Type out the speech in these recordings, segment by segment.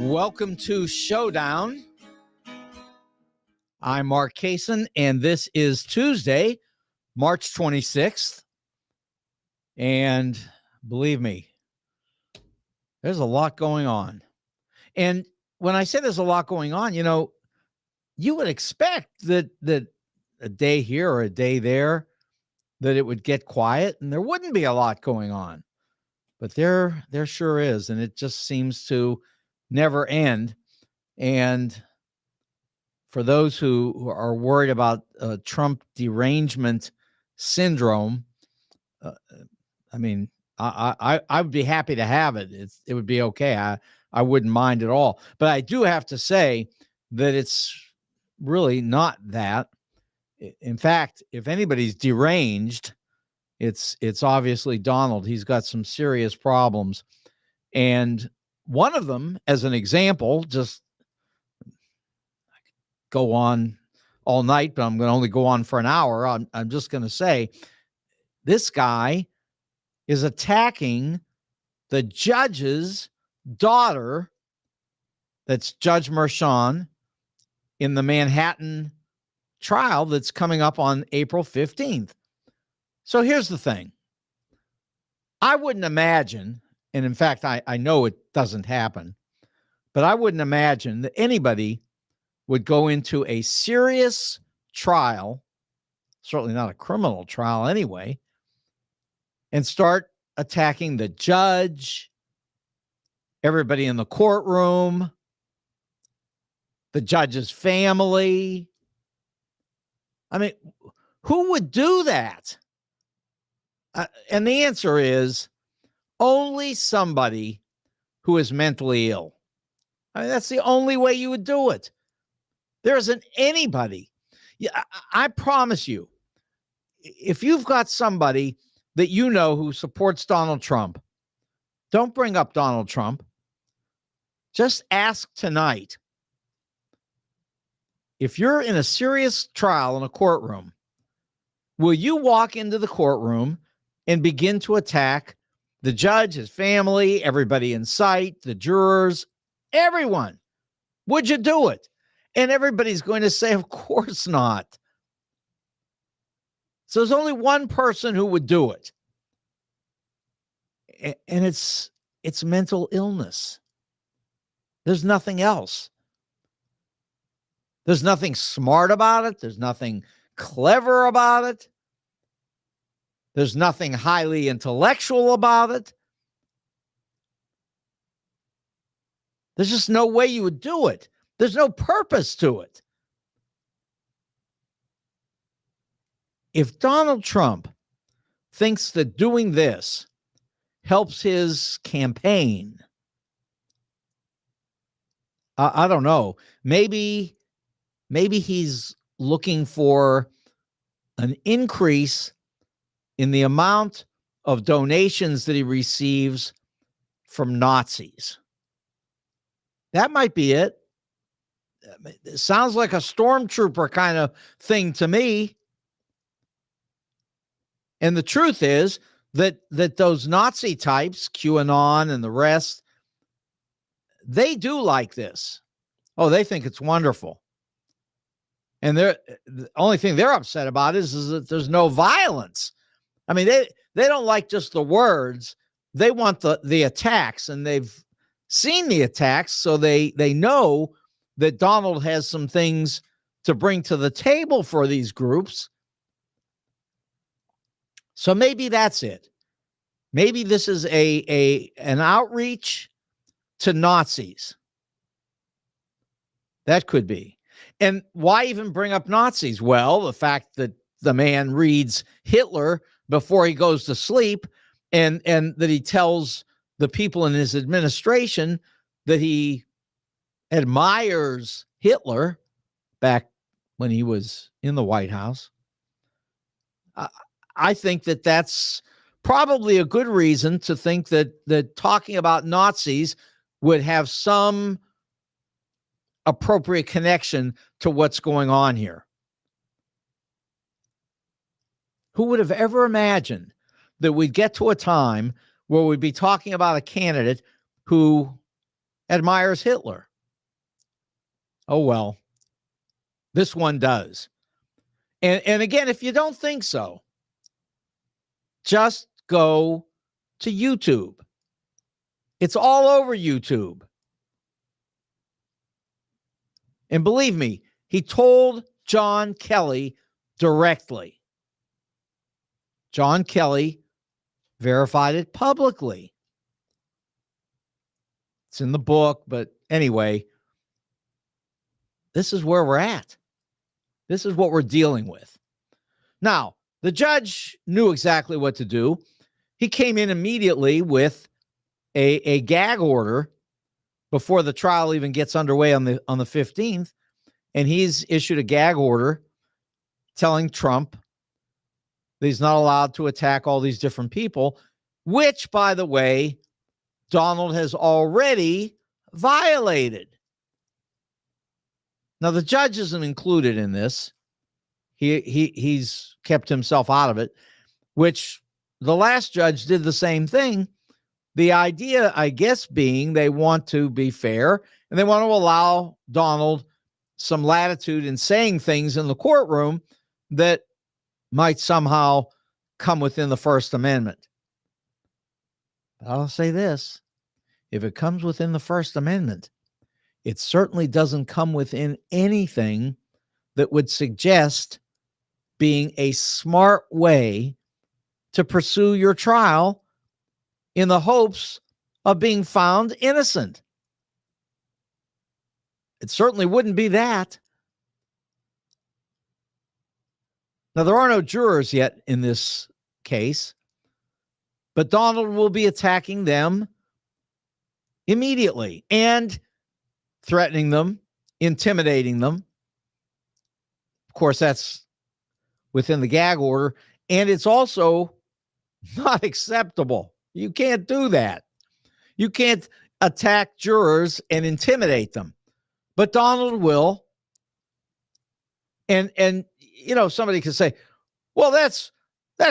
Welcome to Showdown. I'm Mark Kaysen, and this is Tuesday, March 26th. And believe me, there's a lot going on. And when I say there's a lot going on, you would expect that a day here or a day there, that it would get quiet and there wouldn't be a lot going on. But there sure is, and it just seems to never end. And for those who are worried about Trump derangement syndrome, I would be happy to have it. It would be okay. I wouldn't mind at all. But I do have to say that it's really not that. In fact, if anybody's deranged, it's obviously Donald. He's got some serious problems. And one of them, as an example, just go on all night, but I'm going to only go on for an hour. I'm just going to say this guy is attacking the judge's daughter. That's Judge Merchan in the Manhattan trial that's coming up on April 15th. So here's the thing. I wouldn't imagine, and in fact, I know it doesn't happen, but I wouldn't imagine that anybody would go into a serious trial, certainly not a criminal trial anyway, and start attacking the judge, everybody in the courtroom, the judge's family. I mean, who would do that? And the answer is only somebody who is mentally ill. I mean, that's the only way you would do it. There isn't anybody. Yeah, I promise you, if you've got somebody that you know who supports Donald Trump, don't bring up Donald Trump. Just ask tonight. If you're in a serious trial in a courtroom, will you walk into the courtroom and begin to attack the judge, his family, everybody in sight, the jurors, everyone? Would you do it? And everybody's going to say, of course not. So there's only one person who would do it. And it's mental illness. There's nothing else. There's nothing smart about it. There's nothing clever about it. There's nothing highly intellectual about it. There's just no way you would do it. There's no purpose to it. If Donald Trump thinks that doing this helps his campaign, I don't know. Maybe he's looking for an increase in the amount of donations that he receives from Nazis. That might be it. It sounds like a stormtrooper kind of thing to me. And the truth is that those Nazi types, QAnon and the rest, they do like this. Oh, they think it's wonderful. And the only thing they're upset about is that there's no violence. I mean, they don't like just the words. They want the attacks, and they've seen the attacks, so they know that Donald has some things to bring to the table for these groups. So maybe that's it. Maybe this is an outreach to Nazis. That could be. And why even bring up Nazis? Well, the fact that the man reads Hitler before he goes to sleep, and that he tells the people in his administration that he admires Hitler back when he was in the White House. I think that that's probably a good reason to think that talking about Nazis would have some appropriate connection to what's going on here. Who would have ever imagined that we'd get to a time where we'd be talking about a candidate who admires Hitler. Oh, well, this one does. And again, if you don't think so, just go to YouTube. It's all over YouTube. And believe me, he told John Kelly directly. John Kelly verified it publicly. It's in the book, but anyway, this is where we're at. This is what we're dealing with. Now, the judge knew exactly what to do. He came in immediately with a gag order before the trial even gets underway on the 15th, and he's issued a gag order telling Trump that he's not allowed to attack all these different people, which, by the way, Donald has already violated. Now, the judge isn't included in this. He's kept himself out of it, which the last judge did the same thing. The idea, I guess, being they want to be fair and they want to allow Donald some latitude in saying things in the courtroom that might somehow come within the First Amendment. I'll say this. If it comes within the First Amendment, it certainly doesn't come within anything that would suggest being a smart way to pursue your trial in the hopes of being found innocent. It certainly wouldn't be that. Now, there are no jurors yet in this case, but Donald will be attacking them immediately and threatening them, intimidating them. Of course, that's within the gag order, and it's also not acceptable. You can't do that. You can't attack jurors and intimidate them. But Donald will. And you know, somebody could say, well, that's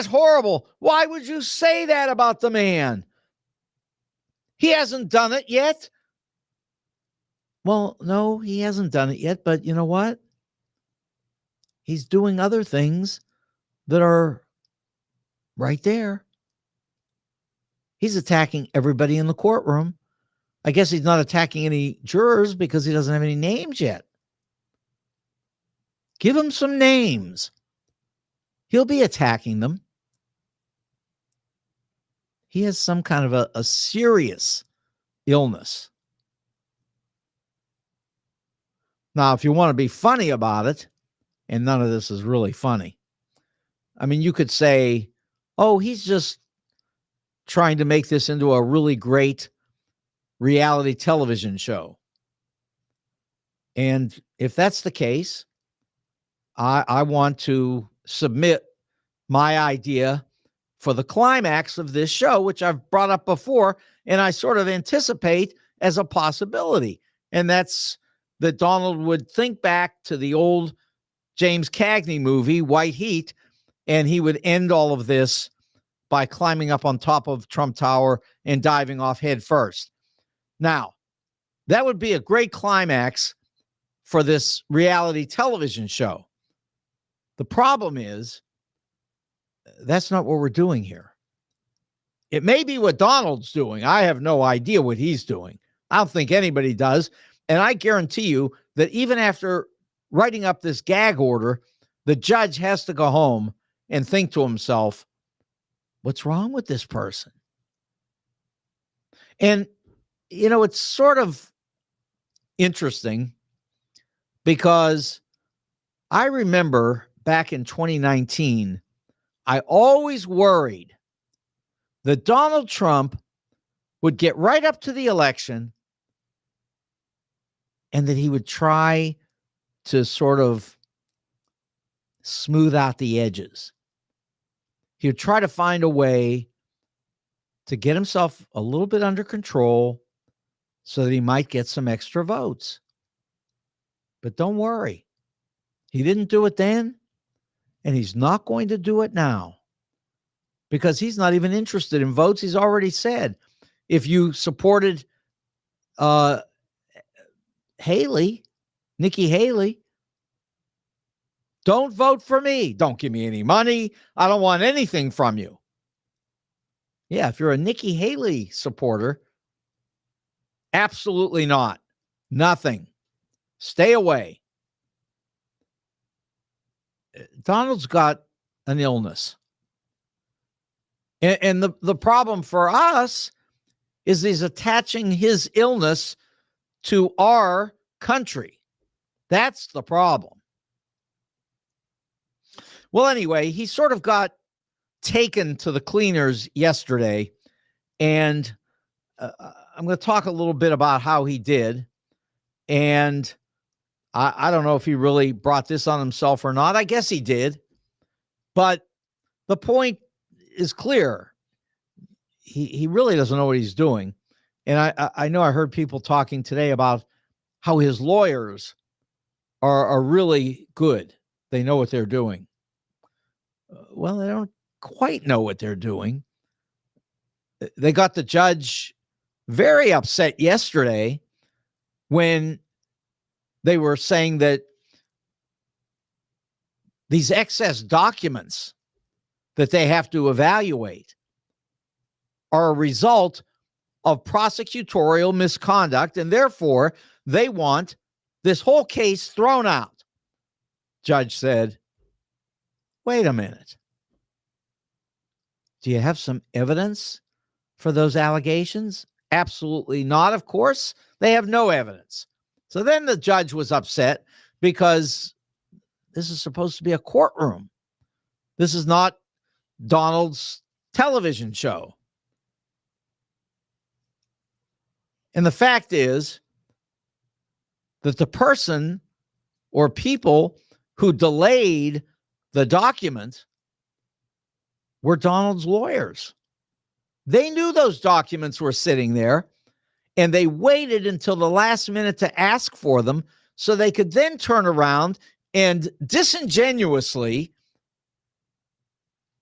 horrible. Why would you say that about the man? He hasn't done it yet. Well, no, he hasn't done it yet, but you know what? He's doing other things that are right there. He's attacking everybody in the courtroom. I guess he's not attacking any jurors because he doesn't have any names yet. Give him some names. He'll be attacking them. He has some kind of a serious illness. Now, if you want to be funny about it, and none of this is really funny, I mean, you could say, oh, he's just trying to make this into a really great reality television show. And if that's the case, I want to submit my idea for the climax of this show, which I've brought up before, and I sort of anticipate as a possibility. And that's that Donald would think back to the old James Cagney movie, White Heat, and he would end all of this by climbing up on top of Trump Tower and diving off head first. Now, that would be a great climax for this reality television show. The problem is, that's not what we're doing here. It may be what Donald's doing. I have no idea what he's doing. I don't think anybody does. And I guarantee you that even after writing up this gag order, the judge has to go home and think to himself, what's wrong with this person? And, you know, it's sort of interesting because I remember back in 2019, I always worried that Donald Trump would get right up to the election and that he would try to sort of smooth out the edges. He would try to find a way to get himself a little bit under control so that he might get some extra votes. But don't worry. He didn't do it then, and he's not going to do it now because he's not even interested in votes. He's already said, if you supported Haley, Nikki Haley, don't vote for me. Don't give me any money. I don't want anything from you. Yeah, if you're a Nikki Haley supporter, absolutely not. Nothing. Stay away. Donald's got an illness. And the problem for us is he's attaching his illness to our country. That's the problem. Well, anyway, he sort of got taken to the cleaners yesterday, and I'm going to talk a little bit about how he did. And I don't know if he really brought this on himself or not. I guess he did. But the point is clear. He really doesn't know what he's doing. And I know I heard people talking today about how his lawyers are really good. They know what they're doing. Well, they don't quite know what they're doing. They got the judge very upset yesterday when they were saying that these excess documents that they have to evaluate are a result of prosecutorial misconduct, and therefore they want this whole case thrown out. Judge said, wait a minute. Do you have some evidence for those allegations? Absolutely not, of course. They have no evidence. So then the judge was upset because this is supposed to be a courtroom. This is not Donald's television show. And the fact is that the person or people who delayed the document were Donald's lawyers. They knew those documents were sitting there, and they waited until the last minute to ask for them so they could then turn around and disingenuously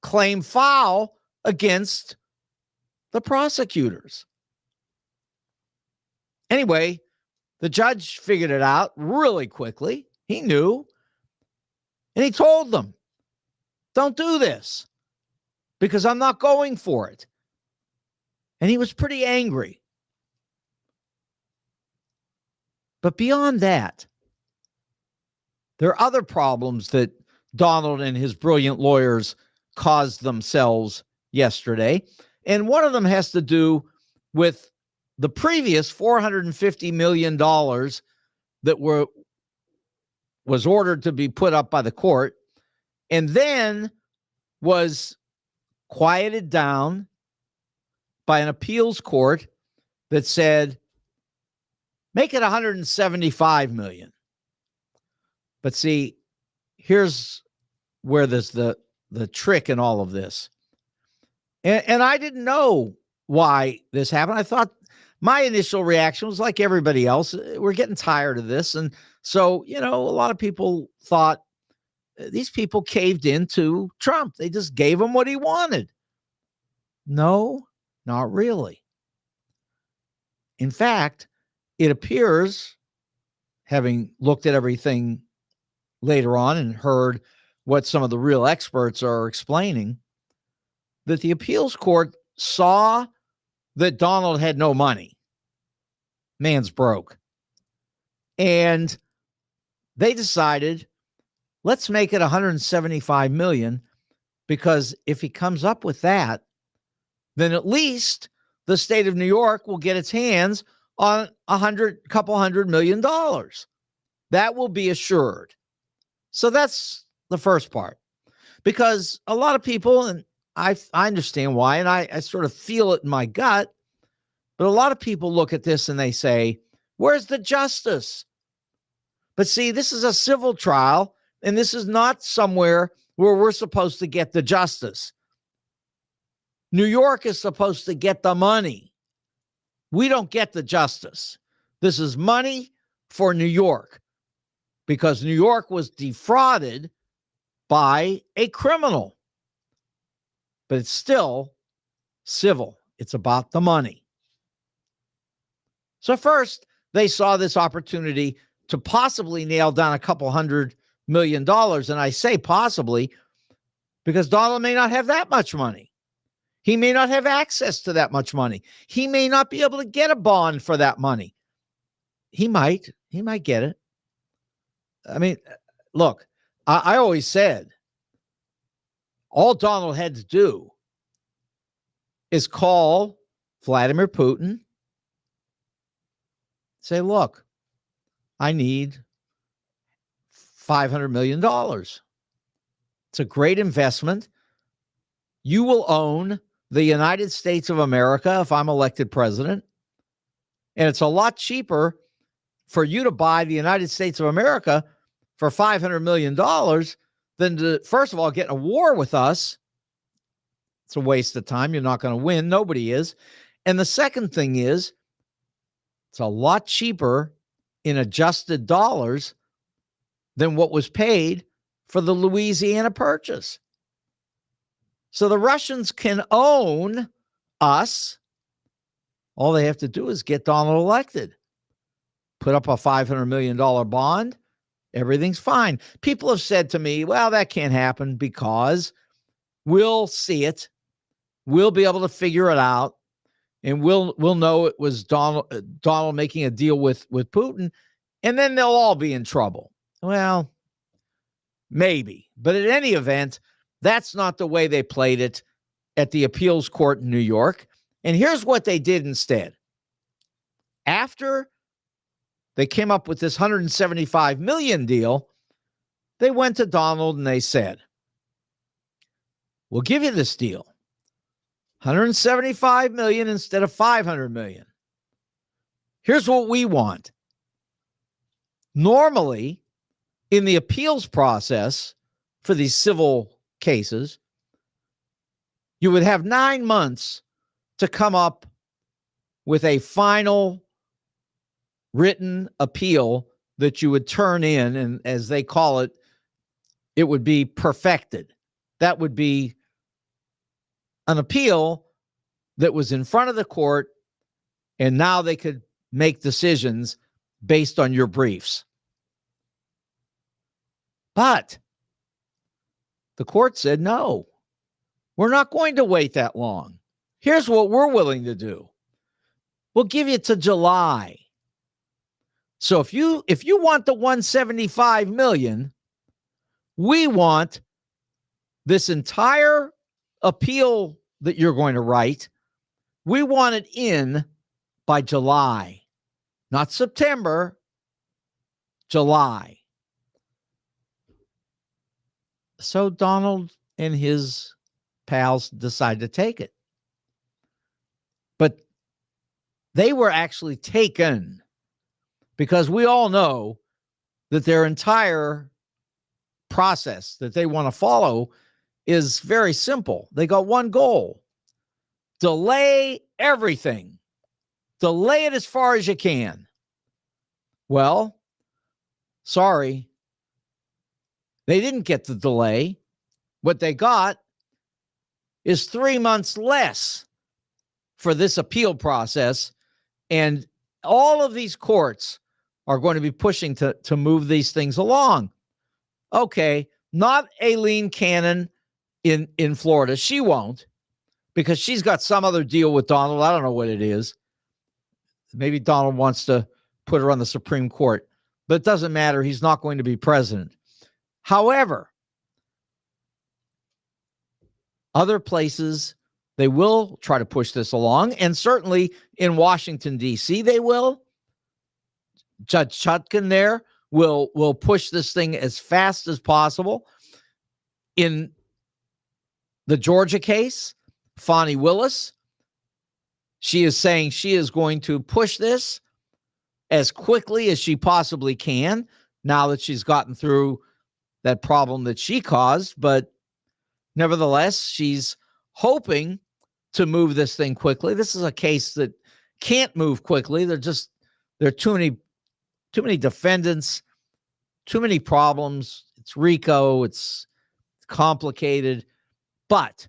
claim foul against the prosecutors. Anyway, the judge figured it out really quickly. He knew. And he told them, don't do this because I'm not going for it. And he was pretty angry. But beyond that, there are other problems that Donald and his brilliant lawyers caused themselves yesterday. And one of them has to do with the previous $450 million that was ordered to be put up by the court and then was quieted down by an appeals court that said, make it $175 million. But see, here's where there's the trick in all of this. And I didn't know why this happened. I thought my initial reaction was like everybody else. We're getting tired of this. And so, a lot of people thought these people caved into Trump. They just gave him what he wanted. No, not really. In fact, it appears, having looked at everything later on and heard what some of the real experts are explaining, that the appeals court saw that Donald had no money. Man's broke. And they decided, let's make it $175 million, because if he comes up with that, then at least the state of New York will get its hands on couple $100 million. That will be assured. So that's the first part. Because a lot of people, and I understand why, and I sort of feel it in my gut, but a lot of people look at this and they say, where's the justice? But see, this is a civil trial, and this is not somewhere where we're supposed to get the justice. New York is supposed to get the money. We don't get the justice. This is money for New York because New York was defrauded by a criminal. But it's still civil. It's about the money. So first, they saw this opportunity to possibly nail down a couple $100 million. And I say possibly because Donald may not have that much money. He may not have access to that much money. He may not be able to get a bond for that money. He might get it. I mean, look, I always said all Donald had to do is call Vladimir Putin, say, look, I need $500 million. It's a great investment. You will own the United States of America if I'm elected president. And it's a lot cheaper for you to buy the United States of America for $500 million than to, first of all, get in a war with us. It's a waste of time. You're not going to win. Nobody is. And the second thing is, it's a lot cheaper in adjusted dollars than what was paid for the Louisiana Purchase. So the Russians can own us. All they have to do is get Donald elected. Put up a $500 million bond. Everything's fine. People have said to me, well, that can't happen because we'll see it. We'll be able to figure it out. And we'll know it was Donald making a deal with Putin. And then they'll all be in trouble. Well, maybe. But in any event, that's not the way they played it at the appeals court in New York. And here's what they did instead. After they came up with this $175 million deal, they went to Donald and they said, we'll give you this deal. $175 million instead of $500 million. Here's what we want. Normally, in the appeals process for these civil cases, you would have 9 months to come up with a final written appeal that you would turn in, and as they call it, it would be perfected. That would be an appeal that was in front of the court, and now they could make decisions based on your briefs. But the court said, no, we're not going to wait that long. Here's what we're willing to do. We'll give you to July. So if you want the $175 million, we want this entire appeal that you're going to write, we want it in by July, not September, July. So Donald and his pals decided to take it. But they were actually taken because we all know that their entire process that they want to follow is very simple. They got one goal: delay everything. Delay it as far as you can. Well, sorry, they didn't get the delay. What they got is 3 months less for this appeal process, and all of these courts are going to be pushing to move these things along. Okay, not Aileen Cannon in Florida. She won't, because she's got some other deal with Donald. I don't know what it is. Maybe Donald wants to put her on the Supreme Court, but it doesn't matter. He's not going to be president. However, other places, they will try to push this along, and certainly in Washington, D.C., they will. Judge Chutkan there will push this thing as fast as possible. In the Georgia case, Fani Willis, she is saying she is going to push this as quickly as she possibly can now that she's gotten through that problem that she caused. But nevertheless, she's hoping to move this thing quickly. This is a case that can't move quickly. There are too many defendants, too many problems. It's RICO. It's complicated. But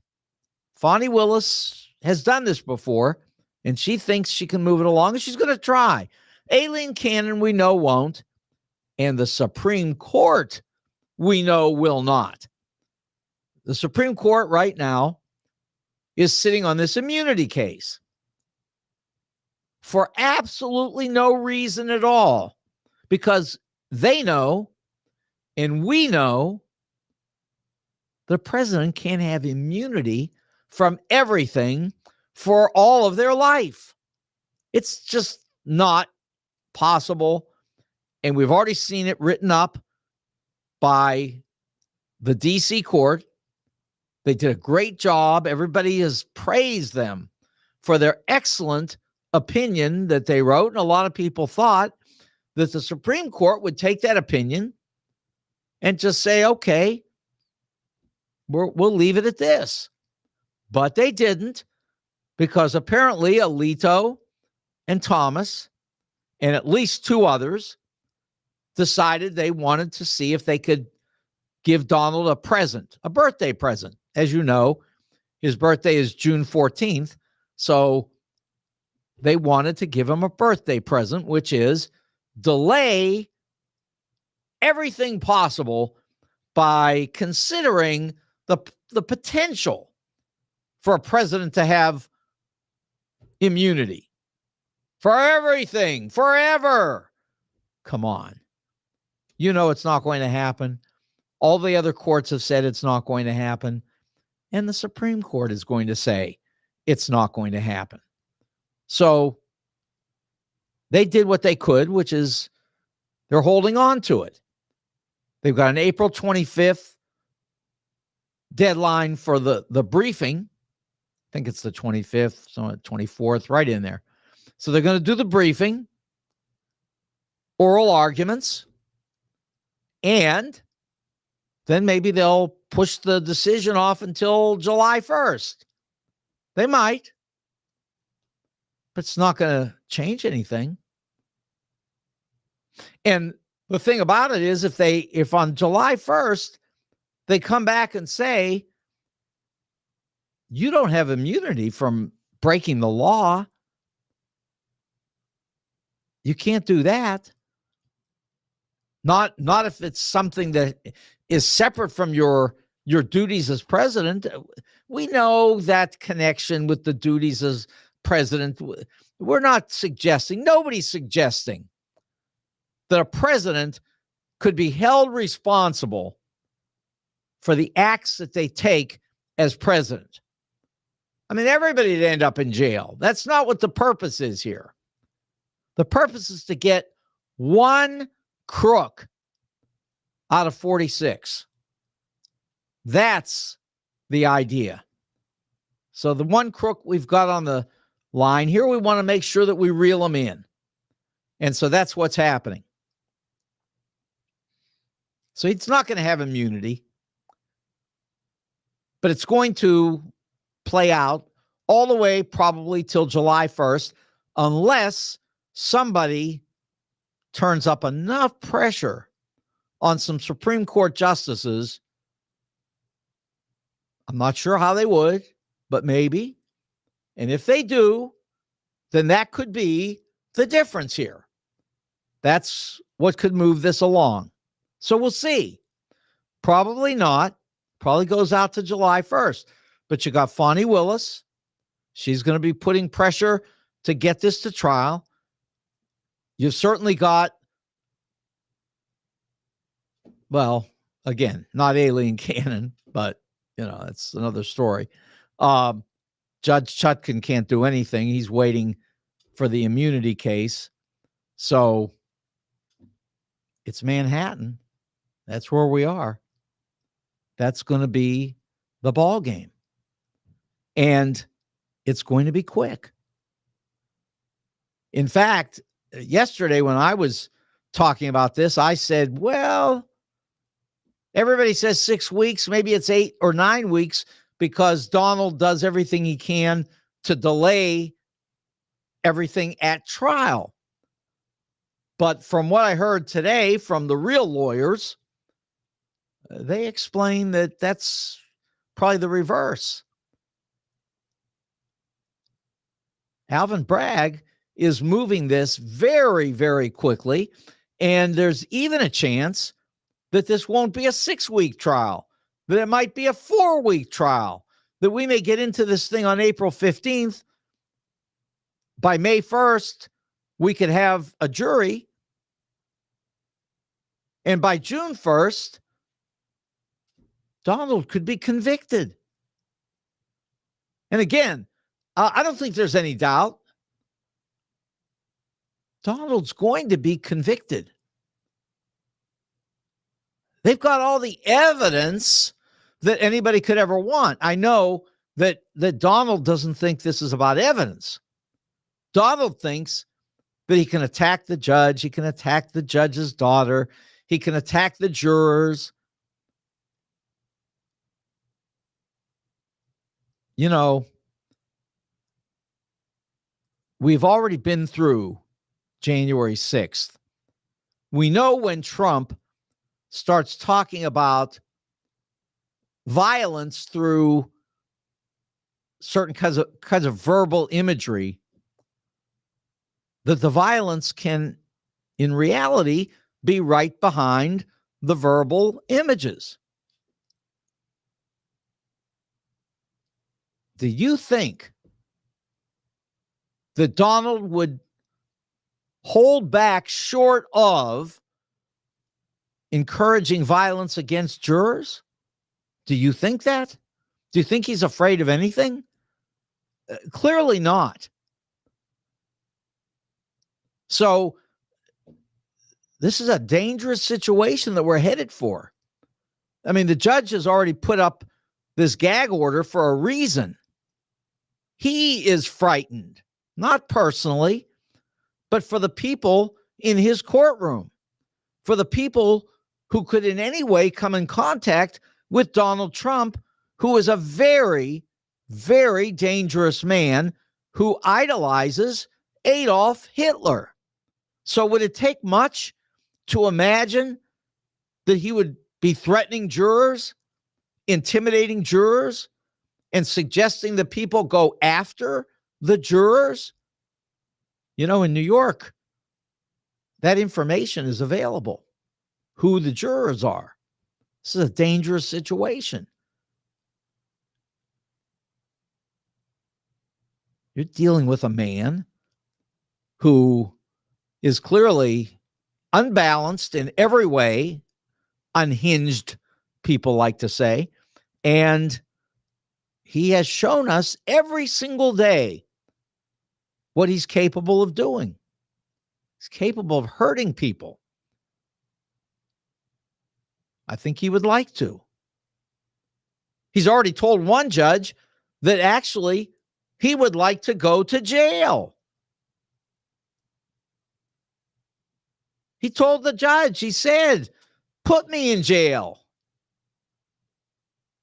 Fani Willis has done this before, and she thinks she can move it along, and she's going to try. Aileen Cannon, we know, won't. And the Supreme Court, we know, will not. The Supreme Court right now is sitting on this immunity case for absolutely no reason at all, because they know and we know the president can't have immunity from everything for all of their life. It's just not possible. And we've already seen it written up by the D.C. court. They did a great job. Everybody has praised them for their excellent opinion that they wrote. And a lot of people thought that the Supreme Court would take that opinion and just say, okay, we'll leave it at this. But they didn't, because apparently Alito and Thomas and at least two others decided they wanted to see if they could give Donald a present, a birthday present. As you know, his birthday is June 14th. So they wanted to give him a birthday present, which is delay everything possible by considering the potential for a president to have immunity for everything, forever. Come on. You know it's not going to happen. All the other courts have said it's not going to happen. And the Supreme Court is going to say it's not going to happen. So they did what they could, which is they're holding on to it. They've got an April 25th deadline for the briefing. I think it's the 25th, so 24th, right in there. So they're going to do the briefing, oral arguments, and then maybe they'll push the decision off until July 1st. They might, but it's not going to change anything. And the thing about it is, if on July 1st, they come back and say, you don't have immunity from breaking the law, you can't do that. Not if it's something that is separate from your duties as president. We know that connection with the duties as president. We're not suggesting, nobody's suggesting that a president could be held responsible for the acts that they take as president. I mean, everybody would end up in jail. That's not what the purpose is here. The purpose is to get one crook out of 46. That's the idea. So the one crook we've got on the line here, we want to make sure that we reel them in. And so that's what's happening. So it's not going to have immunity, but it's going to play out all the way probably till July 1st, unless somebody turns up enough pressure on some Supreme Court justices. I'm not sure how they would, but maybe. And if they do, then that could be the difference here. That's what could move this along. So we'll see. Probably not. Probably goes out to July 1st. But you got Fani Willis. She's going to be putting pressure to get this to trial. You've certainly got, well, again, not Aileen Cannon, but, that's another story. Judge Chutkan can't do anything. He's waiting for the immunity case. So it's Manhattan. That's where we are. That's going to be the ball game. And it's going to be quick. In fact, yesterday when I was talking about this, I said, well, everybody says 6 weeks, maybe it's 8 or 9 weeks, because Donald does everything he can to delay everything at trial. But from what I heard today from the real lawyers, they explain that that's probably the reverse. Alvin Bragg is moving this very, very quickly. And there's even a chance that this won't be a 6-week trial, that it might be a 4-week trial, that we may get into this thing on April 15th. By May 1st, we could have a jury. And by June 1st, Donald could be convicted. And again, I don't think there's any doubt. Donald's going to be convicted. They've got all the evidence that anybody could ever want. I know that Donald doesn't think this is about evidence. Donald thinks that he can attack the judge. He can attack the judge's daughter. He can attack the jurors. You know, we've already been through January 6th. We know when Trump starts talking about violence through certain kinds of verbal imagery, that the violence can, in reality, be right behind the verbal images. Do you think that Donald would hold back short of encouraging violence against jurors? Do you think that? Do you think he's afraid of anything? Clearly not. So this is a dangerous situation that we're headed for. I mean, the judge has already put up this gag order for a reason. He is frightened, not personally, but for the people in his courtroom, for the people who could in any way come in contact with Donald Trump, who is a very, very dangerous man who idolizes Adolf Hitler. So would it take much to imagine that he would be threatening jurors, intimidating jurors, and suggesting that people go after the jurors? You know, in New York, that information is available, who the jurors are. This is a dangerous situation. You're dealing with a man who is clearly unbalanced in every way, unhinged, people like to say, and he has shown us every single day what he's capable of doing. He's capable of hurting people. I think he would like to. He's already told one judge that actually he would like to go to jail. He told the judge, he said, put me in jail.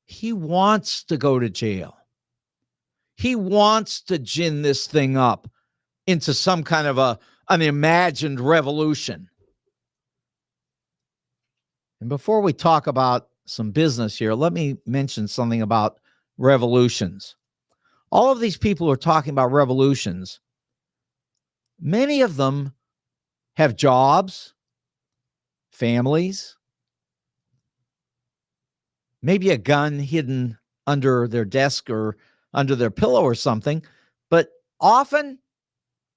He wants to go to jail. He wants to gin this thing up into some kind of an imagined revolution. And before we talk about some business here, let me mention something about revolutions. All of these people who are talking about revolutions, many of them have jobs, families, maybe a gun hidden under their desk or under their pillow or something. But often,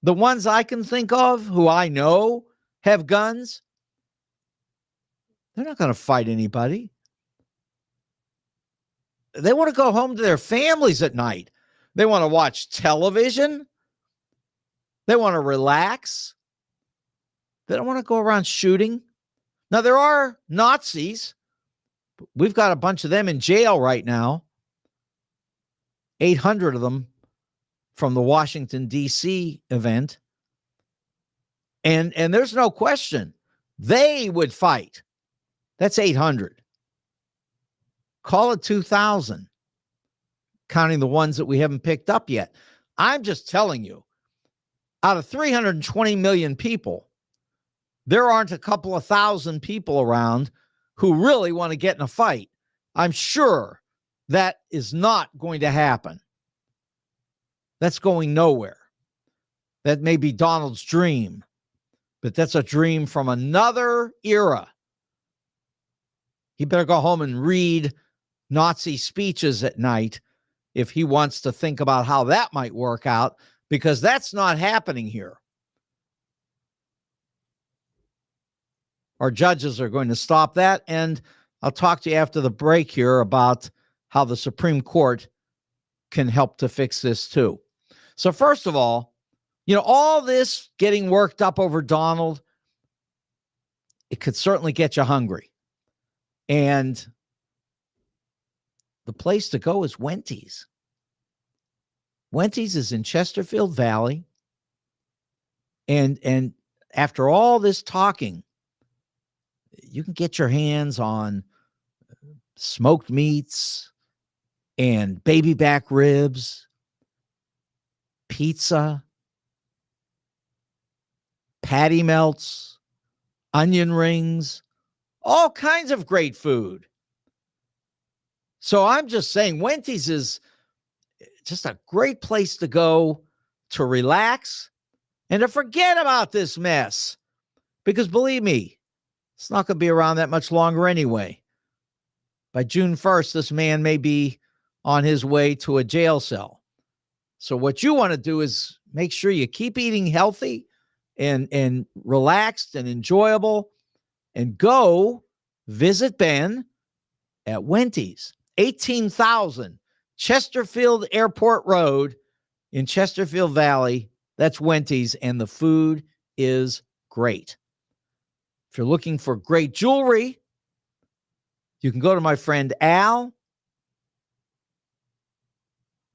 the ones I can think of who I know have guns, they're not going to fight anybody. They want to go home to their families at night. They want to watch television. They want to relax. They don't want to go around shooting. Now, there are Nazis. We've got a bunch of them in jail right now. 800 of them from the Washington, D.C. event. And there's no question they would fight. That's 800. Call it 2,000, counting the ones that we haven't picked up yet. I'm just telling you, out of 320 million people, there aren't a couple of thousand people around who really want to get in a fight. I'm sure that is not going to happen. That's going nowhere. That may be Donald's dream, but that's a dream from another era. He better go home and read Nazi speeches at night if he wants to think about how that might work out, because that's not happening here. Our judges are going to stop that, and I'll talk to you after the break here about how the Supreme Court can help to fix this too. So first of all, all this getting worked up over Donald, it could certainly get you hungry. And the place to go is Wenty's. Wenty's is in Chesterfield Valley. And after all this talking, you can get your hands on smoked meats and baby back ribs, pizza, patty melts, onion rings, all kinds of great food. So I'm just saying Wenty's is just a great place to go to relax and to forget about this mess. Because believe me, it's not going to be around that much longer anyway. By June 1st, this man may be on his way to a jail cell. So what you want to do is make sure you keep eating healthy and relaxed and enjoyable, and go visit Ben at Wenty's, 18,000 Chesterfield Airport Road in Chesterfield Valley. That's Wenty's, and the food is great. If you're looking for great jewelry, you can go to my friend Al.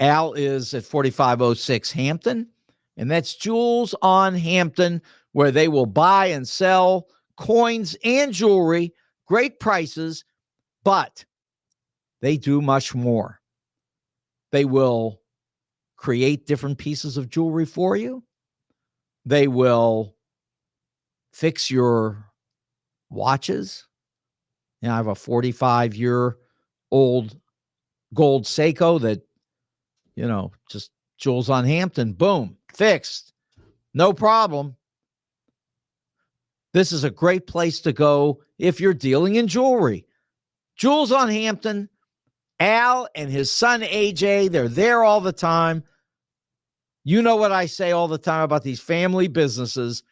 Al is at 4506 Hampton, and that's Jewels on Hampton, where they will buy and sell coins and jewelry, great prices, but they do much more. They will create different pieces of jewelry for you. They will fix your watches. I have a 45-year-old gold Seiko that, just Jewels on Hampton, boom, fixed. No problem. This is a great place to go if you're dealing in jewelry. Jewels on Hampton, Al and his son AJ, they're there all the time. You know what I say all the time about these family businesses.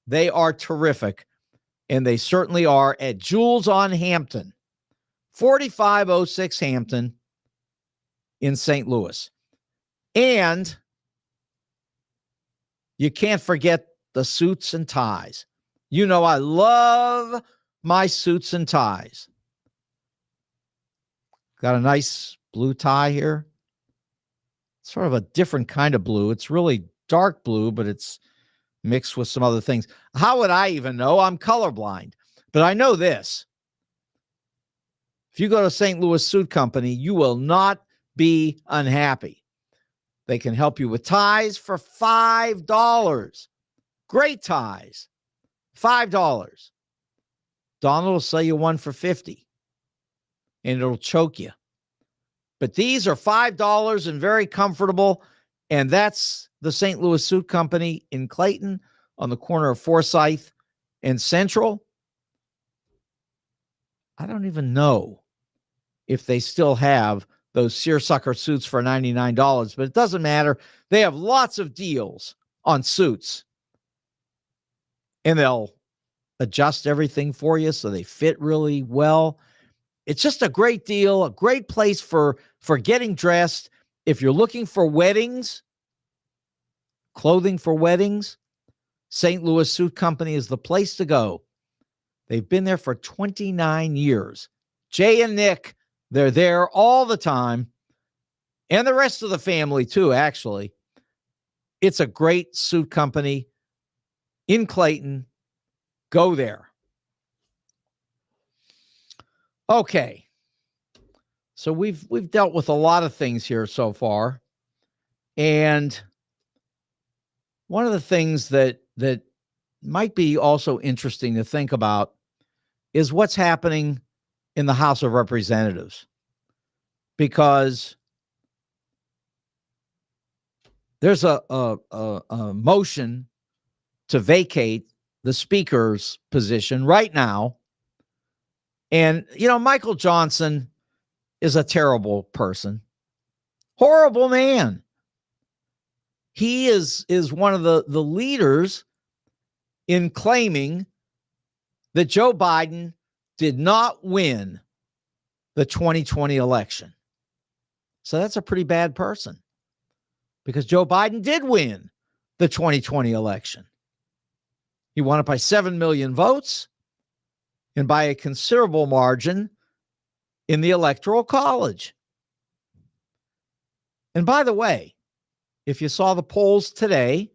They are terrific, and they certainly are at Jewels on Hampton, 4506 Hampton in St. Louis. And you can't forget the suits and ties. I love my suits and ties. Got a nice blue tie here. Sort of a different kind of blue. It's really dark blue, but it's mixed with some other things. How would I even know? I'm colorblind. But I know this. If you go to St. Louis Suit Company, you will not be unhappy. They can help you with ties for $5. Great ties. $5. Donald will sell you one for $50, and it'll choke you. But these are $5 and very comfortable, and that's the St. Louis Suit Company in Clayton on the corner of Forsyth and Central. I don't even know if they still have those seersucker suits for $99, but it doesn't matter. They have lots of deals on suits, and they'll adjust everything for you so they fit really well. It's just a great deal, a great place for getting dressed. If you're looking for weddings, clothing for weddings, St. Louis Suit Company is the place to go. They've been there for 29 years. Jay and Nick, they're there all the time. And the rest of the family too, actually. It's a great suit company in Clayton. Go there. Okay. So we've dealt with a lot of things here so far. And one of the things that might be also interesting to think about is what's happening in the House of Representatives. Because there's a motion to vacate the speaker's position right now. And, Michael Johnson is a terrible person, horrible man. He is one of the leaders in claiming that Joe Biden did not win the 2020 election. So that's a pretty bad person, because Joe Biden did win the 2020 election. He won it by 7 million votes and by a considerable margin in the Electoral College. And by the way, if you saw the polls today,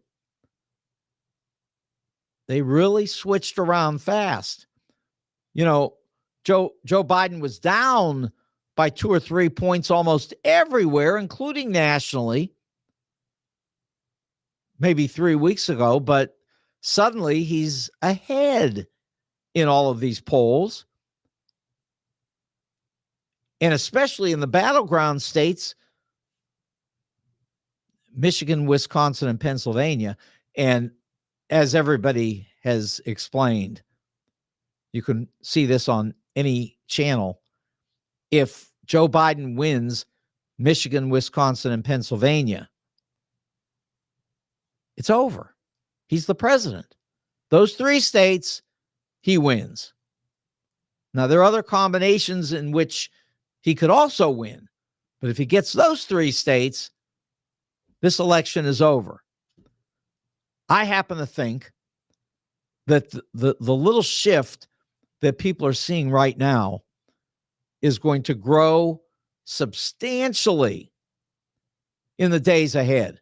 they really switched around fast. Joe Biden was down by 2 or 3 points almost everywhere, including nationally, maybe 3 weeks ago, but suddenly he's ahead in all of these polls. And especially in the battleground states, Michigan, Wisconsin, and Pennsylvania. And as everybody has explained, you can see this on any channel. If Joe Biden wins Michigan, Wisconsin, and Pennsylvania, it's over. He's the president. Those 3 states, he wins. Now, there are other combinations in which he could also win. But if he gets those 3 states, this election is over. I happen to think that the little shift that people are seeing right now is going to grow substantially in the days ahead.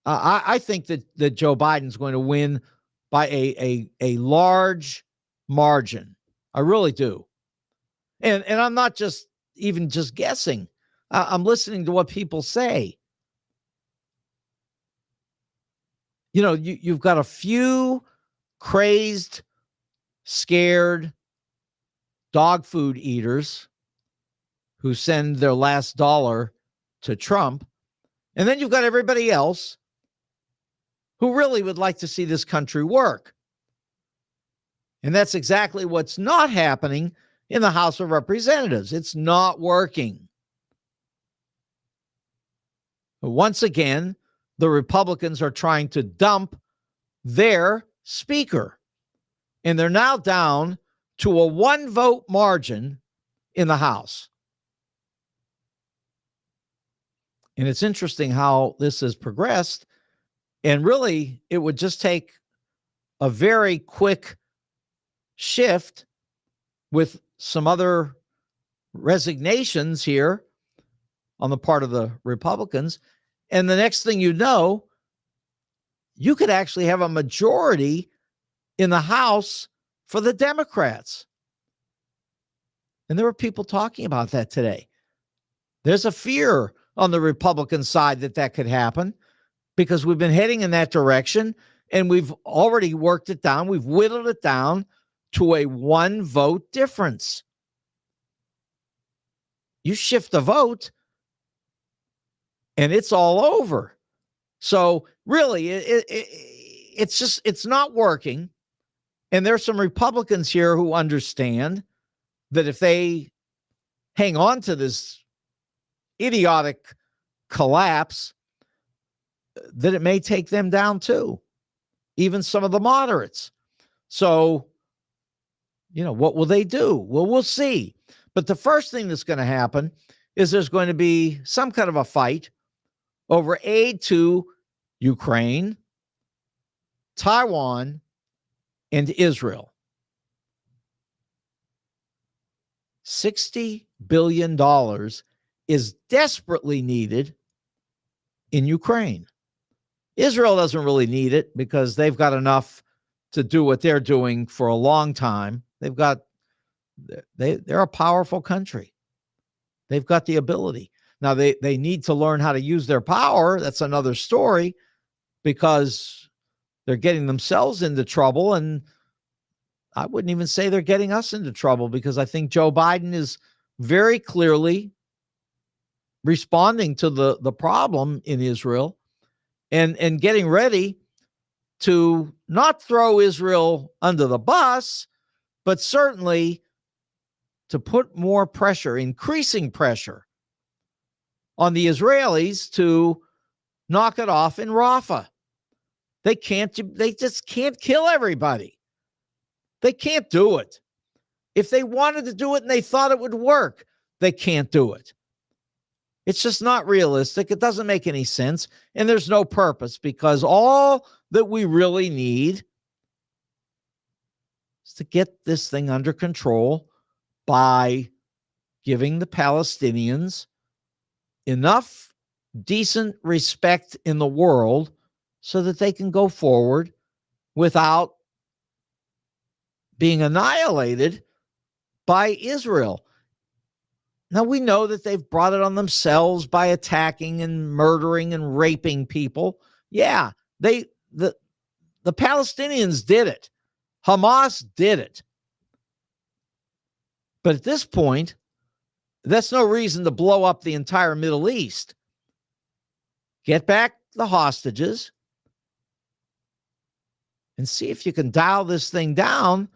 I think that Joe Biden's going to win by a large margin. I really do. And I'm not just guessing. I'm listening to what people say. You've got a few crazed, scared dog food eaters who send their last dollar to Trump. And then you've got everybody else who really would like to see this country work. And that's exactly what's not happening in the House of Representatives. It's not working. Once again, the Republicans are trying to dump their speaker. And they're now down to a 1-vote margin in the House. And it's interesting how this has progressed. And really, it would just take a very quick shift with some other resignations here on the part of the Republicans. And the next thing you know, you could actually have a majority in the House for the Democrats. And there were people talking about that today. There's a fear on the Republican side that could happen, because we've been heading in that direction and we've already worked it down. We've whittled it down to a 1-vote difference. You shift a vote and it's all over. So really, it's not working. And there's some Republicans here who understand that if they hang on to this idiotic collapse, that it may take them down too, even some of the moderates. So, what will they do? Well, we'll see. But the first thing that's going to happen is there's going to be some kind of a fight over aid to Ukraine, Taiwan, and Israel. $60 billion is desperately needed in Ukraine. Israel doesn't really need it because they've got enough to do what they're doing for a long time. They're a powerful country. They've got the ability. Now they need to learn how to use their power. That's another story, because they're getting themselves into trouble. And I wouldn't even say they're getting us into trouble, because I think Joe Biden is very clearly responding to the problem in Israel and getting ready to not throw Israel under the bus, but certainly to put more pressure, increasing pressure on the Israelis to knock it off in Rafah. They just can't kill everybody. They can't do it. If they wanted to do it and they thought it would work, they can't do it. It's just not realistic. It doesn't make any sense. And there's no purpose, because all that we really need is to get this thing under control by giving the Palestinians enough decent respect in the world so that they can go forward without being annihilated by Israel. Now, we know that they've brought it on themselves by attacking and murdering and raping people. Yeah, the Palestinians did it. Hamas did it. But at this point, that's no reason to blow up the entire Middle East. Get back the hostages and see if you can dial this thing down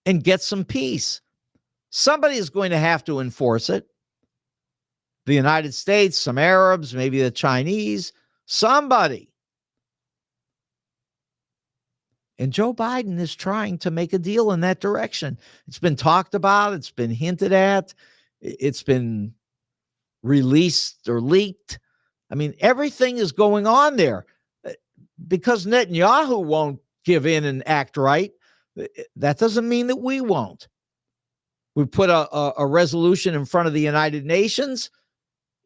and get some peace. Somebody is going to have to enforce it. The United States, some Arabs, maybe the Chinese, somebody. And Joe Biden is trying to make a deal in that direction. It's been talked about. It's been hinted at. It's been released or leaked. I mean, everything is going on there. Because Netanyahu won't give in and act right, that doesn't mean that we won't. We put a resolution in front of the United Nations.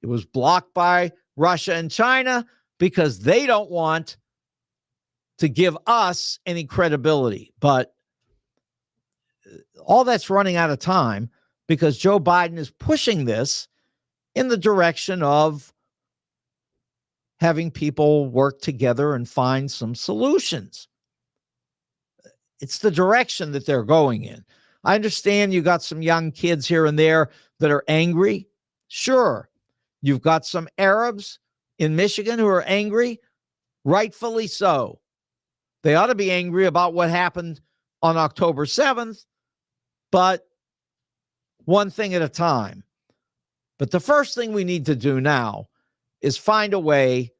It was blocked by Russia and China because they don't want to give us any credibility. But all that's running out of time because Joe Biden is pushing this in the direction of having people work together and find some solutions. It's the direction that they're going in. I understand you got some young kids here and there that are angry. Sure. You've got some Arabs in Michigan who are angry, rightfully so. They ought to be angry about what happened on October 7th, but one thing at a time. But the first thing we need to do now is find a way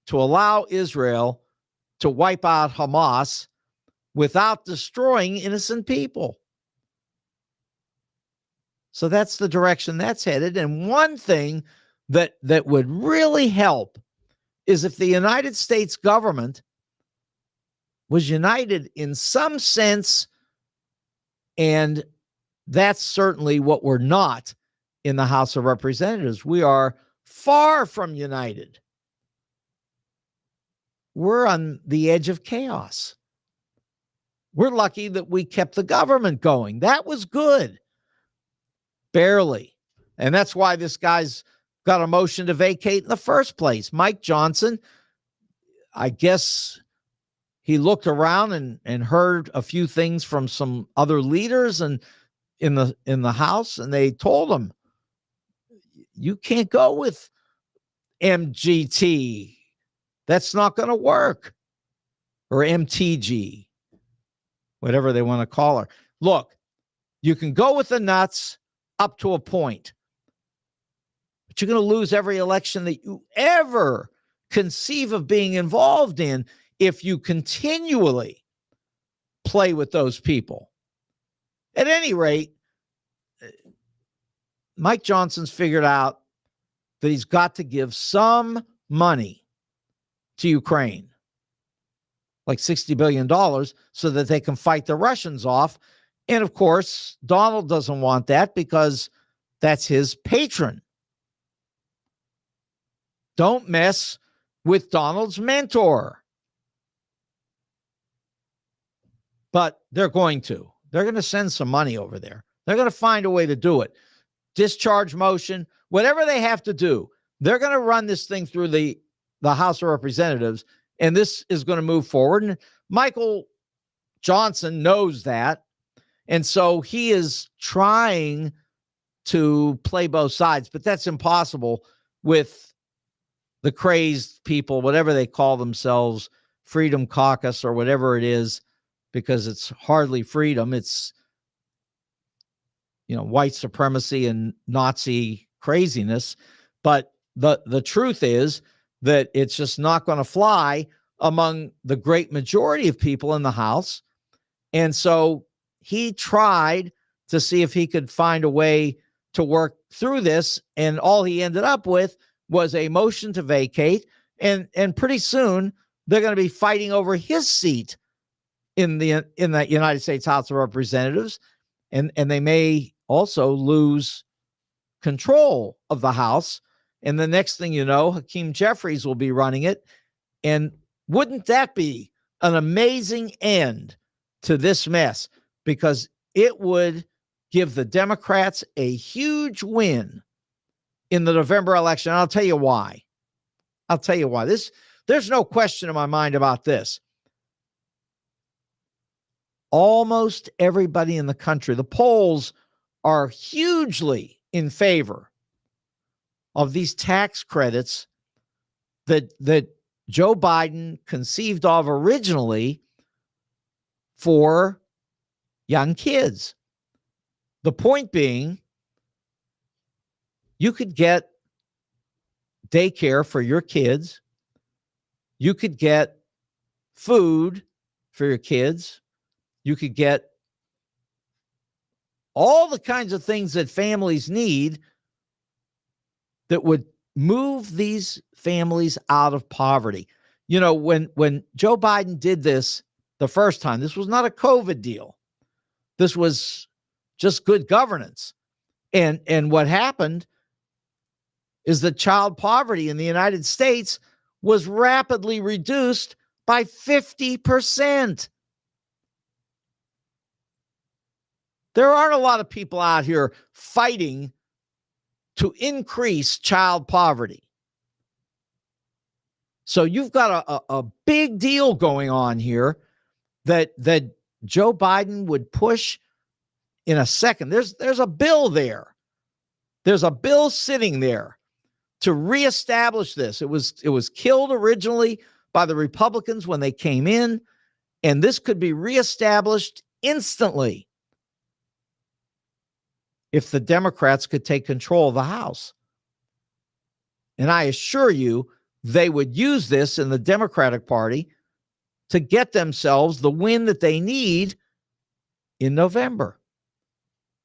to allow Israel to wipe out Hamas without destroying innocent people. So that's the direction that's headed. And one thing that would really help is if the United States government was united in some sense, and that's certainly what we're not in the House of Representatives. We are far from united. We're on the edge of chaos. We're lucky that we kept the government going. That was good. Barely. And that's why this guy's got a motion to vacate in the first place. Mike Johnson, I guess he looked around and heard a few things from some other leaders and in the House, and they told him, you can't go with MGT. That's not going to work. Or MTG, whatever they want to call her. Look, you can go with the nuts up to a point, but you're going to lose every election that you ever conceive of being involved in if you continually play with those people. At any rate, Mike Johnson's figured out that he's got to give some money to Ukraine, like $60 billion, so that they can fight the Russians off. And of course, Donald doesn't want that because that's his patron. Don't mess with Donald's mentor. But they're going to. They're going to send some money over there. They're going to find a way to do it. Discharge motion, whatever they have to do. They're going to run this thing through the House of Representatives, and this is going to move forward. And Michael Johnson knows that. And so he is trying to play both sides, but that's impossible with the crazed people, whatever they call themselves, Freedom Caucus or whatever it is, because it's hardly freedom. It's, white supremacy and Nazi craziness. But the truth is that it's just not going to fly among the great majority of people in the House. And so he tried to see if he could find a way to work through this. And all he ended up with was a motion to vacate. And pretty soon they're going to be fighting over his seat in the United States House of Representatives. And they may also lose control of the House. And the next thing you know, Hakeem Jeffries will be running it. And wouldn't that be an amazing end to this mess? Because it would give the Democrats a huge win in the November election. I'll tell you why. There's no question in my mind about this. Almost everybody in the country, the polls are hugely in favor of these tax credits that Joe Biden conceived of originally for young kids. The point being, you could get daycare for your kids. You could get food for your kids. You could get all the kinds of things that families need that would move these families out of poverty. When Joe Biden did this the first time, this was not a COVID deal. This was just good governance. And what happened is that child poverty in the United States was rapidly reduced by 50%. There aren't a lot of people out here fighting to increase child poverty. So you've got a big deal going on here that Joe Biden would push in a second. There's a bill there. There's a bill sitting there to reestablish this. It was killed originally by the Republicans when they came in, and this could be reestablished instantly if the Democrats could take control of the House. And I assure you, they would use this in the Democratic Party to get themselves the win that they need in November.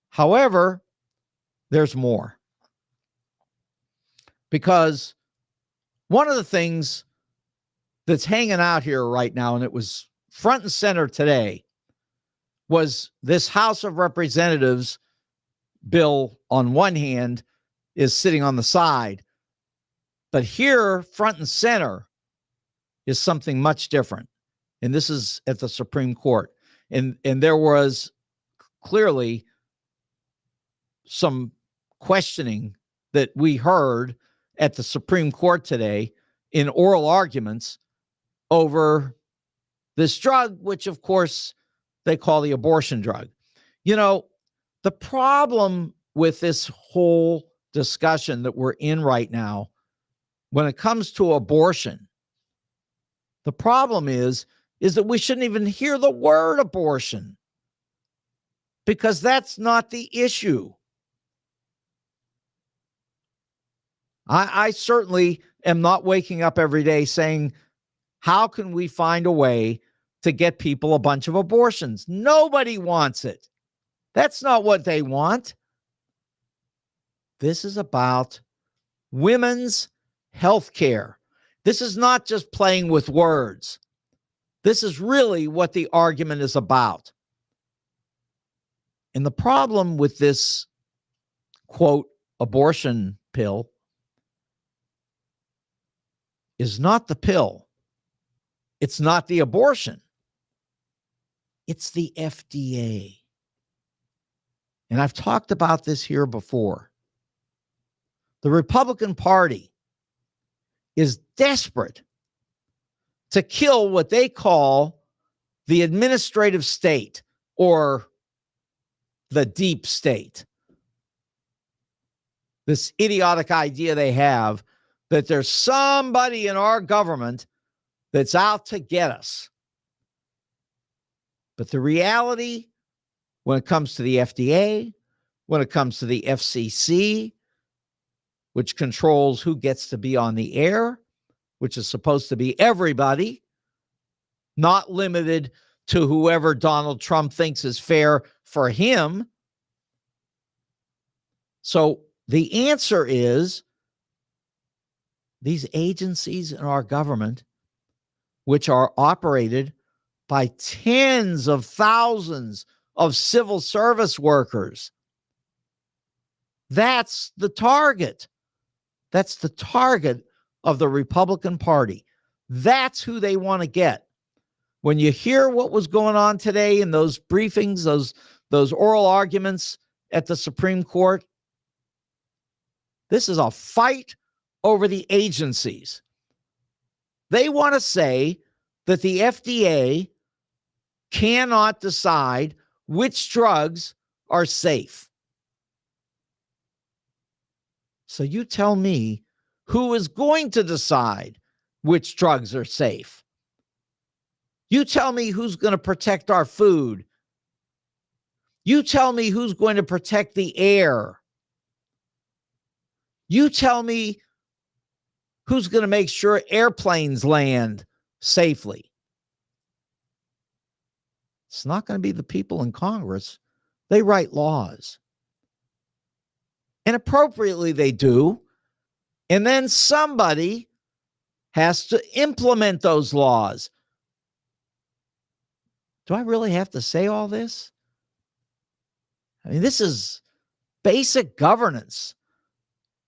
However, there's more. Because one of the things that's hanging out here right now, and it was front and center today, was this House of Representatives bill on one hand is sitting on the side. But here, front and center, is something much different. And this is at the Supreme Court. And there was clearly some questioning that we heard at the Supreme Court today in oral arguments over this drug, which, of course, they call the abortion drug. The problem with this whole discussion that we're in right now, when it comes to abortion, the problem is that we shouldn't even hear the word abortion, because that's not the issue. I certainly am not waking up every day saying, how can we find a way to get people a bunch of abortions? Nobody wants it. That's not what they want. This is about women's health care. This is not just playing with words. This is really what the argument is about. And the problem with this, quote, abortion pill is not the pill. It's not the abortion. It's the FDA. And I've talked about this here before. The Republican Party is desperate to kill what they call the administrative state, or the deep state. This idiotic idea they have that there's somebody in our government that's out to get us. But the reality, when it comes to the FDA, when it comes to the FCC, which controls who gets to be on the air, which is supposed to be everybody, not limited to whoever Donald Trump thinks is fair for him. So the answer is these agencies in our government, which are operated by tens of thousands of civil service workers, that's the target. That's the target of the Republican Party. That's who they want to get. When you hear what was going on today in those briefings, those oral arguments at the Supreme Court, this is a fight over the agencies. They want to say that the FDA cannot decide which drugs are safe. So you tell me who is going to decide which drugs are safe. You tell me who's going to protect our food. You tell me who's going to protect the air. You tell me who's going to make sure airplanes land safely. It's not going to be the people in Congress. They write laws. And appropriately they do. And then somebody has to implement those laws. Do I really have to say all this? I mean, this is basic governance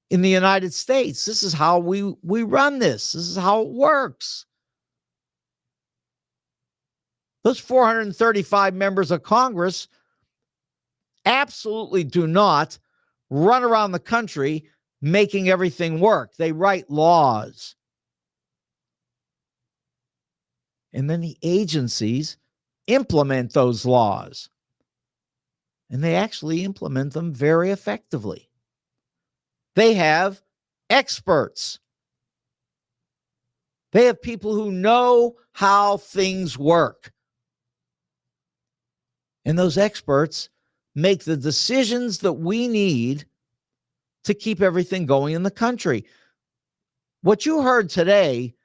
in the United States. This is how we run this. This is how it works. Those 435 members of Congress absolutely do not run around the country making everything work. They write laws. And then the agencies implement those laws. And they actually implement them very effectively. They have experts. They have people who know how things work. And those experts make the decisions that we need to keep everything going in the country. What you heard today,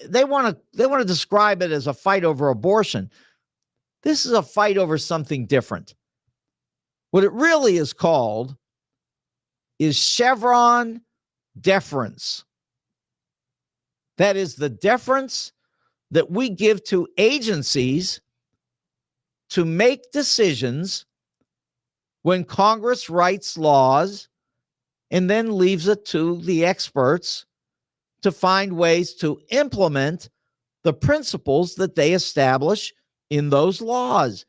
they want to describe it as a fight over abortion. This is a fight over something different. What it really is called is Chevron deference. That is the deference that we give to agencies to make decisions when Congress writes laws and then leaves it to the experts to find ways to implement the principles that they establish in those laws.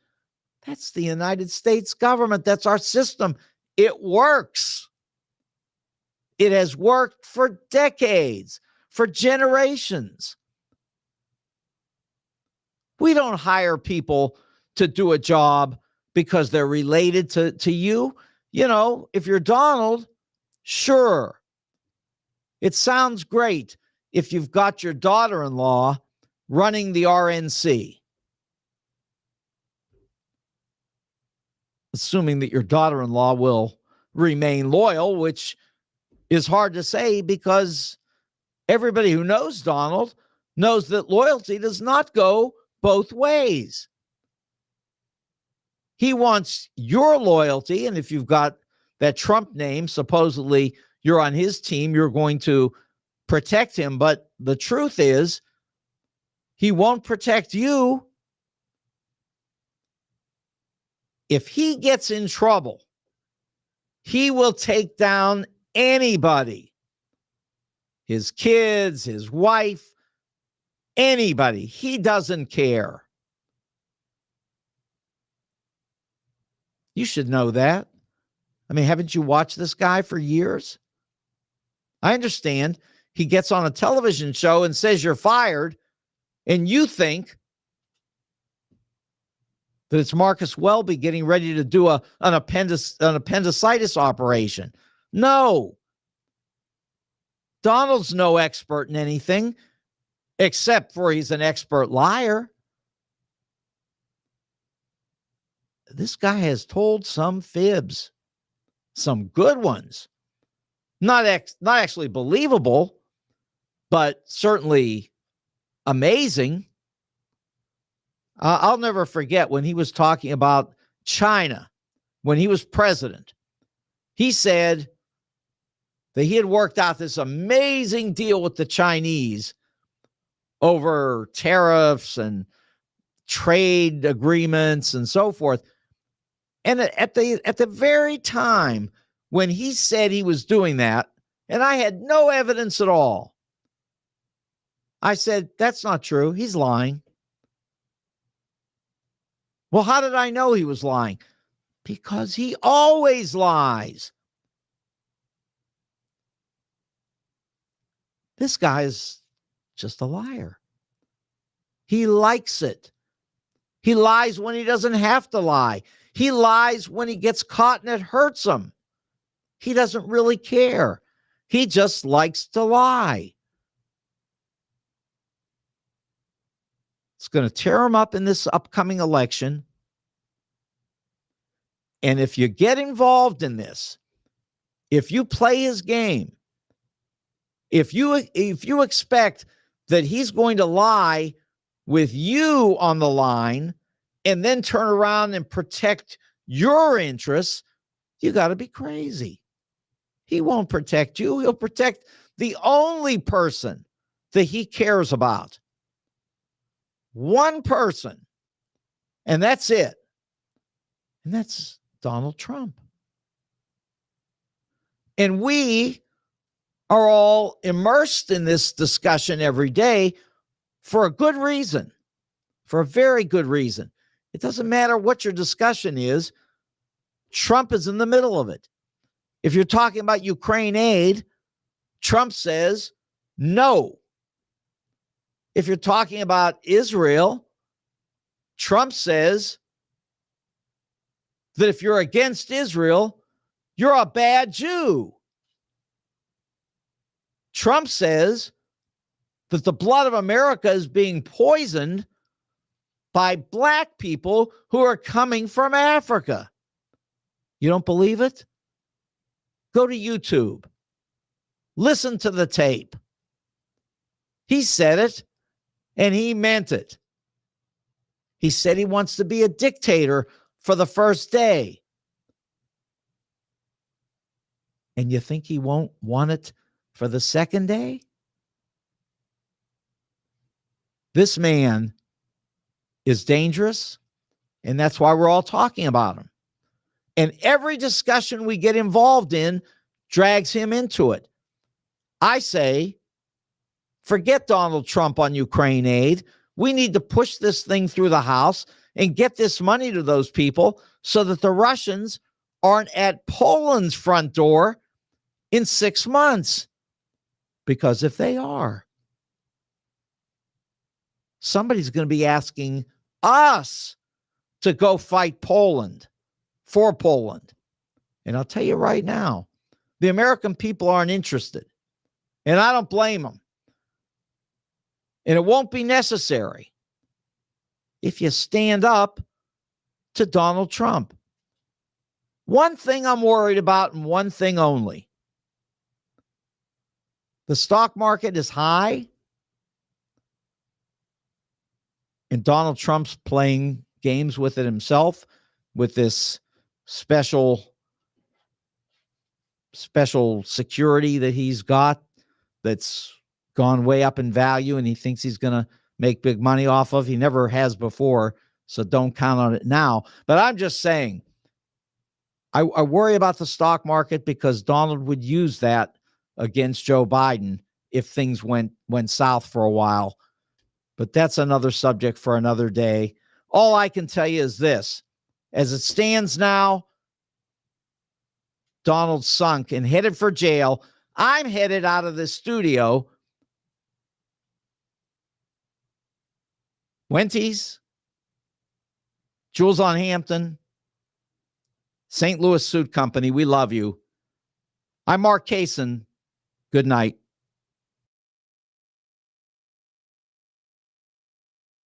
That's the United States government. That's our system. It works. It has worked for decades, for generations. We don't hire people to do a job because they're related to you. You know, if you're Donald, sure. It sounds great if you've got your daughter-in-law running the RNC. Assuming that your daughter-in-law will remain loyal, which is hard to say because everybody who knows Donald knows that loyalty does not go both ways. He wants your loyalty, and if you've got that Trump name, supposedly you're on his team, you're going to protect him. But the truth is, he won't protect you. If he gets in trouble, he will take down anybody. His kids, his wife, anybody. He doesn't care. You should know that. I mean, haven't you watched this guy for years? I understand he gets on a television show and says you're fired, and you think that it's Marcus Welby getting ready to do an appendicitis operation. No. Donald's no expert in anything, except for he's an expert liar. This guy has told some fibs, some good ones. Not actually believable, but certainly amazing. I'll never forget when he was talking about China, when he was president. He said that he had worked out this amazing deal with the Chinese over tariffs and trade agreements and so forth. And at the very time when he said he was doing that, and I had no evidence at all, I said, that's not true. He's lying. Well, how did I know he was lying? Because he always lies. This guy's just a liar. He likes it. He lies when he doesn't have to lie. He lies when he gets caught and it hurts him. He doesn't really care. He just likes to lie. It's going to tear him up in this upcoming election. And if you get involved in this, if you play his game, if you expect that he's going to lie with you on the line and then turn around and protect your interests, you got to be crazy. He won't protect you. He'll protect the only person that he cares about. One person. And that's it. And that's Donald Trump. And we are all immersed in this discussion every day for a good reason, for a very good reason. It doesn't matter what your discussion is. Trump is in the middle of it. If you're talking about Ukraine aid, Trump says no. If you're talking about Israel, Trump says that if you're against Israel, you're a bad Jew. Trump says that the blood of America is being poisoned by black people who are coming from Africa. You don't believe it? Go to YouTube. Listen to the tape. He said it, and he meant it. He said he wants to be a dictator for the first day. And you think he won't want it for the second day? This man is dangerous, and that's why we're all talking about him. And every discussion we get involved in drags him into it. I say, forget Donald Trump on Ukraine aid. We need to push this thing through the House and get this money to those people so that the Russians aren't at Poland's front door in 6 months. Because if they are, somebody's going to be asking us to go fight Poland for Poland. And I'll tell you right now, the American people aren't interested. And I don't blame them. And it won't be necessary if you stand up to Donald Trump. One thing I'm worried about, and one thing only. The stock market is high, and Donald Trump's playing games with it himself with this special security that he's got that's gone way up in value, and he thinks he's going to make big money off of. He never has before, so don't count on it now. But I'm just saying, I worry about the stock market because Donald would use that against Joe Biden if things went south for a while. But that's another subject for another day. All I can tell you is this. As it stands now, Donald's sunk and headed for jail. I'm headed out of this studio. Wenty's, Jules on Hampton, St. Louis Suit Company, we love you. I'm Mark Kaysen. Good night.